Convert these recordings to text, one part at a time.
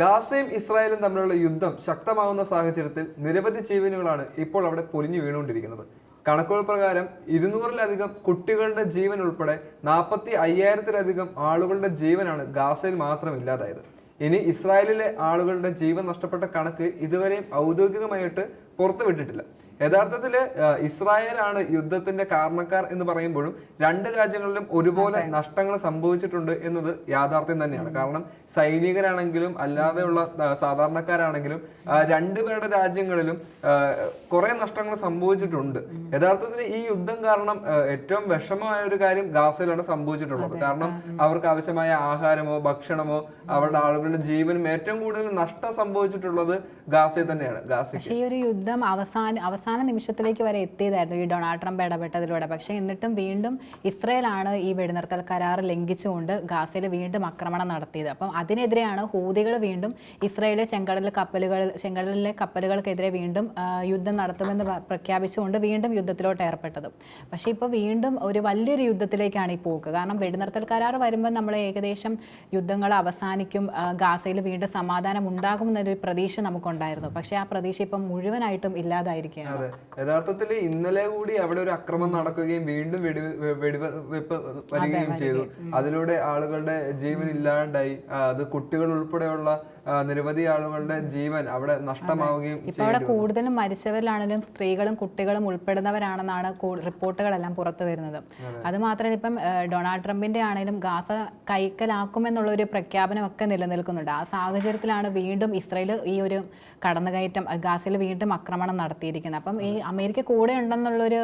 ഗാസയും ഇസ്രായേലും തമ്മിലുള്ള യുദ്ധം ശക്തമാകുന്ന സാഹചര്യത്തിൽ നിരവധി ജീവനുകളാണ് ഇപ്പോൾ അവിടെ പൊലിഞ്ഞു വീണുകൊണ്ടിരിക്കുന്നത്. കണക്കുകൾ പ്രകാരം 200-ലധികം കുട്ടികളുടെ ജീവൻ ഉൾപ്പെടെ 45,000-ലധികം ആളുകളുടെ ജീവനാണ് ഗാസയിൽ മാത്രം ഇല്ലാതായത്. ഇനി ഇസ്രായേലിലെ ആളുകളുടെ ജീവൻ നഷ്ടപ്പെട്ട കണക്ക് ഇതുവരെയും ഔദ്യോഗികമായിട്ട് പുറത്തുവിട്ടിട്ടില്ല. യഥാർത്ഥത്തിൽ ഇസ്രായേലാണ് യുദ്ധത്തിന്റെ കാരണക്കാർ എന്ന് പറയുമ്പോഴും രണ്ട് രാജ്യങ്ങളിലും ഒരുപോലെ നഷ്ടങ്ങൾ സംഭവിച്ചിട്ടുണ്ട് എന്നത് യാഥാർത്ഥ്യം തന്നെയാണ്. കാരണം സൈനികരാണെങ്കിലും അല്ലാതെയുള്ള സാധാരണക്കാരാണെങ്കിലും രണ്ടുപേരുടെ രാജ്യങ്ങളിലും കുറെ നഷ്ടങ്ങൾ സംഭവിച്ചിട്ടുണ്ട്. യഥാർത്ഥത്തിൽ ഈ യുദ്ധം കാരണം ഏറ്റവും വിഷമമായ ഒരു കാര്യം ഗാസയിലാണ് സംഭവിച്ചിട്ടുള്ളത്. കാരണം അവർക്ക് ആവശ്യമായ ആഹാരമോ ഭക്ഷണമോ അവരുടെ ആളുകളുടെ ജീവനും ഏറ്റവും കൂടുതൽ നഷ്ടം സംഭവിച്ചിട്ടുള്ളത് ഗാസയിൽ തന്നെയാണ്. പക്ഷേ ഈ ഒരു യുദ്ധം അവസാന നിമിഷത്തിലേക്ക് വരെ എത്തിയതായിരുന്നു ഈ ഡൊണാൾഡ് ട്രംപ് ഇടപെട്ടതിലൂടെ. പക്ഷേ എന്നിട്ടും വീണ്ടും ഇസ്രയേലാണ് ഈ വെടിനിർത്തൽ കരാർ ലംഘിച്ചുകൊണ്ട് ഗാസയിൽ വീണ്ടും ആക്രമണം നടത്തിയത്. അപ്പം അതിനെതിരെയാണ് ഹൂതികൾ വീണ്ടും ഇസ്രയേലിലെ ചെങ്കടലിലെ കപ്പലുകൾക്കെതിരെ വീണ്ടും യുദ്ധം നടത്തുമെന്ന് പ്രഖ്യാപിച്ചുകൊണ്ട് വീണ്ടും യുദ്ധത്തിലോട്ട് ഏർപ്പെട്ടത്. പക്ഷേ ഇപ്പോൾ വീണ്ടും ഒരു വലിയൊരു യുദ്ധത്തിലേക്കാണ് ഈ പോക്ക്. കാരണം വെടിനിർത്തൽ കരാർ വരുമ്പോൾ നമ്മൾ ഏകദേശം യുദ്ധങ്ങൾ അവസാനിക്കും, ഗാസയിൽ വീണ്ടും സമാധാനം ഉണ്ടാകുമെന്നൊരു പ്രതീക്ഷ നമുക്കുണ്ടായിരുന്നു. പക്ഷേ ആ പ്രതീക്ഷ ഇപ്പം മുഴുവനായിട്ടും ഇല്ലാതായിരിക്കുകയാണ്. യഥാർത്ഥത്തിൽ ഇന്നലെ കൂടി അവിടെ ഒരു അക്രമം നടക്കുകയും വീണ്ടും വെടിവെപ്പ് വരികയും ചെയ്തു. അതിലൂടെ ആളുകളുടെ ജീവൻ ഇല്ലാണ്ടായി. അത് കുട്ടികൾ ഉൾപ്പെടെയുള്ള നിരവധി ആളുകളുടെ ജീവൻ അവിടെ നഷ്ടമാവുകയും ഇപ്പൊ അവിടെ കൂടുതലും മരിച്ചവരിലാണെങ്കിലും സ്ത്രീകളും കുട്ടികളും ഉൾപ്പെടുന്നവരാണെന്നാണ് റിപ്പോർട്ടുകളെല്ലാം പുറത്തു വരുന്നത്. അത് മാത്രമല്ല ഇപ്പം ഡൊണാൾഡ് ട്രംപിന്റെ ആണെങ്കിലും ഗാസ കൈക്കലാക്കുമെന്നുള്ള ഒരു പ്രഖ്യാപനമൊക്കെ നിലനിൽക്കുന്നുണ്ട്. ആ സാഹചര്യത്തിലാണ് വീണ്ടും ഇസ്രായേൽ ഈ ഒരു കടന്നുകയറ്റം ഗാസയിൽ വീണ്ടും ആക്രമണം നടത്തിയിരിക്കുന്നത്. അപ്പം ഈ അമേരിക്ക കൂടെ ഉണ്ടെന്നുള്ളൊരു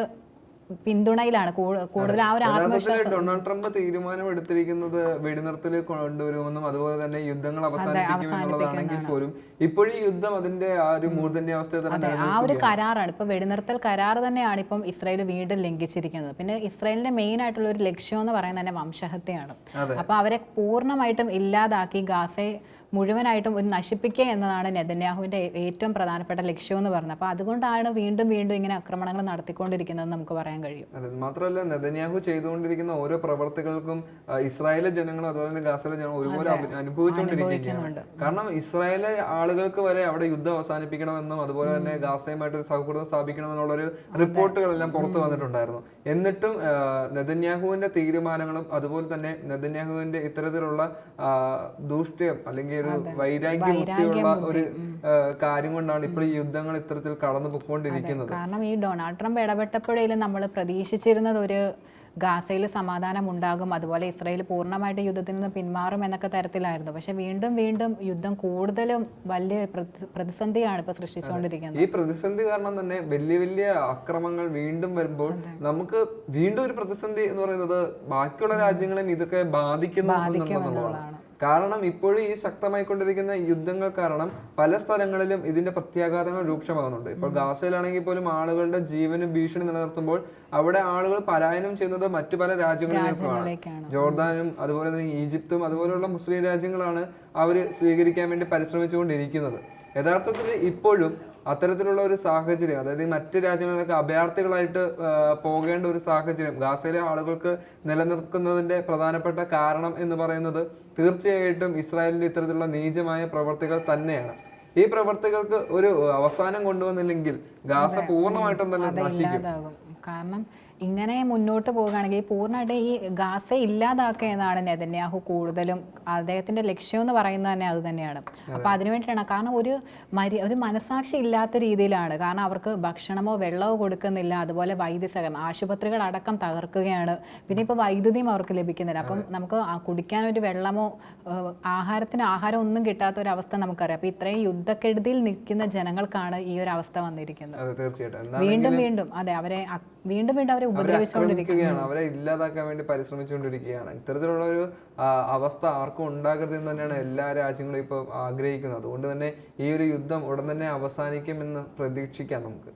പിന്തുണയിലാണ് കൂടുതൽ ആ ഒരു ആത്മവിശ്വാസം. ഡൊണാൾഡ് ട്രംപ് തീരുമാനമെടുത്തിരിക്കുന്നത് വെടിനിർത്തൽ കൊണ്ടുവരുമെന്നും അതുപോലെ തന്നെ യുദ്ധങ്ങൾ അവസാനിപ്പിക്കുമെന്നുള്ളതാണെങ്കിൽ പോലും ഇപ്പോഴും ഈ യുദ്ധം അതിന്റെ ആ ഒരു മൂർധന്യാവസ്ഥ തന്നെ ആ ഒരു കരാറാണ് ഇപ്പൊ വെടിനിർത്തൽ കരാർ തന്നെയാണ് ഇപ്പം ഇസ്രായേൽ വീണ്ടും ലംഘിച്ചിരിക്കുന്നത്. പിന്നെ ഇസ്രായേലിന്റെ മെയിൻ ആയിട്ടുള്ള ഒരു ലക്ഷ്യം എന്ന് പറയുന്നത് തന്നെ വംശഹത്യയാണ്. അപ്പൊ അവരെ പൂർണ്ണമായിട്ടും ഇല്ലാതാക്കി ഗാസയെ മുഴുവനായിട്ടും ഒരു നശിപ്പിക്കുക എന്നതാണ് നെതന്യാഹുവിന്റെ ഏറ്റവും പ്രധാനപ്പെട്ട ലക്ഷ്യം എന്ന് പറഞ്ഞത്. അപ്പോൾ അതുകൊണ്ടാണ് വീണ്ടും ഇങ്ങനെ ആക്രമണങ്ങൾ നടത്തിക്കൊണ്ടിരിക്കുന്നത് നമുക്ക് പറയാൻ കഴിയും. അതെ, മാത്രമല്ല നെതന്യാഹു ചെയ്തുകൊണ്ടിരിക്കുന്ന ഓരോ പ്രവർത്തികൾക്കും ഇസ്രായേലിലെ ജനങ്ങളും അതുപോലെ തന്നെ ഗാസയിലെ ജനങ്ങളും ഒരുപോലെ അനുഭവിച്ചുകൊണ്ടിരിക്കുകയാണ്. കാരണം ഇസ്രായേലിലെ ആളുകൾക്ക് വരെ അവിടെ യുദ്ധം അവസാനിപ്പിക്കണമെന്നും അതുപോലെ തന്നെ ഗാസയുമായിട്ട് ഒരു സൗഹൃദം സ്ഥാപിക്കണമെന്നുള്ളൊരു റിപ്പോർട്ടുകളെല്ലാം പുറത്തു വന്നിട്ടുണ്ടായിരുന്നു. എന്നിട്ടും നെതന്യാഹുവിന്റെ തീരുമാനങ്ങളും അതുപോലെ തന്നെ നെതന്യാഹുവിന്റെ ഇത്തരത്തിലുള്ള ദൂഷ്ട്യം അല്ലെങ്കിൽ ഒരു വൈരാഗ്യമുള്ള ഒരു കാര്യം കൊണ്ടാണ് ഇപ്പോൾ ഈ യുദ്ധങ്ങൾ ഇത്തരത്തിൽ കടന്നു പൊയ്ക്കൊണ്ടിരിക്കുന്നത്. കാരണം ഈ ഡൊണാൾഡ് ട്രംപ് ഇടപെട്ടപ്പോഴേലും നമ്മൾ പ്രതീക്ഷിച്ചിരുന്നത് ഒരു ഗാസയിൽ സമാധാനം ഉണ്ടാകും, അതുപോലെ ഇസ്രായേൽ പൂർണ്ണമായിട്ട് യുദ്ധത്തിൽ നിന്ന് പിന്മാറും എന്നൊക്കെ തരത്തിലായിരുന്നു. പക്ഷെ വീണ്ടും യുദ്ധം കൂടുതലും വലിയ പ്രതിസന്ധിയാണ് ഇപ്പൊ സൃഷ്ടിച്ചുകൊണ്ടിരിക്കുന്നത്. ഈ പ്രതിസന്ധി കാരണം തന്നെ വലിയ അക്രമങ്ങൾ വീണ്ടും വരുമ്പോൾ നമുക്ക് വീണ്ടും ഒരു പ്രതിസന്ധി എന്ന് പറയുന്നത് ബാക്കിയുള്ള രാജ്യങ്ങളെയും ഇതൊക്കെ ബാധിക്കുന്നുള്ളതാണ്. കാരണം ഇപ്പോഴും ഈ ശക്തമായിക്കൊണ്ടിരിക്കുന്ന യുദ്ധങ്ങൾ കാരണം പല സ്ഥലങ്ങളിലും ഇതിന്റെ പ്രത്യാഘാതങ്ങൾ രൂക്ഷമാകുന്നുണ്ട്. ഇപ്പോൾ ഗാസയിലാണെങ്കിൽ പോലും ആളുകളുടെ ജീവന് ഭീഷണി നിലനിർത്തുമ്പോൾ അവിടെ ആളുകൾ പലായനം ചെയ്യുന്നത് മറ്റു പല രാജ്യങ്ങളിലേക്കുമാണ്. ജോർദാനും അതുപോലെ തന്നെ ഈജിപ്തും അതുപോലെയുള്ള മുസ്ലിം രാജ്യങ്ങളാണ് അവർ സ്വീകരിക്കാൻ വേണ്ടി പരിശ്രമിച്ചുകൊണ്ടിരിക്കുന്നത്. യഥാർത്ഥത്തിൽ ഇപ്പോഴും അത്തരത്തിലുള്ള ഒരു സാഹചര്യം, അതായത് മറ്റ് രാജ്യങ്ങളിലൊക്കെ അഭയാർത്ഥികളായിട്ട് പോകേണ്ട ഒരു സാഹചര്യം ഗാസയിലെ ആളുകൾക്ക് നിലനിൽക്കുന്നതിന്റെ പ്രധാനപ്പെട്ട കാരണം എന്ന് പറയുന്നത് തീർച്ചയായിട്ടും ഇസ്രായേലിന്റെ ഇത്തരത്തിലുള്ള നീചമായ പ്രവർത്തികൾ തന്നെയാണ്. ഈ പ്രവർത്തികൾക്ക് ഒരു അവസാനം കൊണ്ടുവന്നില്ലെങ്കിൽ ഗാസ പൂർണ്ണമായിട്ടും തന്നെ നശിക്കും. കാരണം ഇങ്ങനെ മുന്നോട്ട് പോകുകയാണെങ്കിൽ പൂർണ്ണമായിട്ട് ഈ ഗാസ ഇല്ലാതാക്കുക എന്നാണ് നെതന്യാഹു കൂടുതലും അദ്ദേഹത്തിന്റെ ലക്ഷ്യം എന്ന് പറയുന്നത് തന്നെ അത് തന്നെയാണ്. അപ്പൊ അതിനുവേണ്ടിയിട്ടാണ്. കാരണം ഒരു മനസാക്ഷി ഇല്ലാത്ത രീതിയിലാണ്. കാരണം അവർക്ക് ഭക്ഷണമോ വെള്ളമോ കൊടുക്കുന്നില്ല, അതുപോലെ വൈദ്യസഹായം ആശുപത്രികൾ അടക്കം തകർക്കുകയാണ്. പിന്നെ ഇപ്പൊ വൈദ്യുതിയും അവർക്ക് ലഭിക്കുന്നില്ല. അപ്പം നമുക്ക് കുടിക്കാൻ ഒരു വെള്ളമോ ആഹാരം ഒന്നും കിട്ടാത്ത ഒരു അവസ്ഥ നമുക്കറിയാം. അപ്പൊ ഇത്രയും യുദ്ധക്കെടുതിയിൽ നിൽക്കുന്ന ജനങ്ങൾക്കാണ് ഈ ഒരു അവസ്ഥ വന്നിരിക്കുന്നത്. വീണ്ടും അതെ അവരെ ഉപദ്രവിച്ചുകൊണ്ടിരിക്കുകയാണ്, അവരെ ഇല്ലാതാക്കാൻ വേണ്ടി പരിശ്രമിച്ചുകൊണ്ടിരിക്കുകയാണ്. ഇത്തരത്തിലുള്ള ഒരു അവസ്ഥ ആർക്കും ഉണ്ടാകരുതെന്ന് തന്നെയാണ് എല്ലാ രാജ്യങ്ങളും ഇപ്പോൾ ആഗ്രഹിക്കുന്നത്. അതുകൊണ്ട് തന്നെ ഈ ഒരു യുദ്ധം ഉടൻ തന്നെ അവസാനിക്കുമെന്ന് പ്രതീക്ഷിക്കാം നമുക്ക്.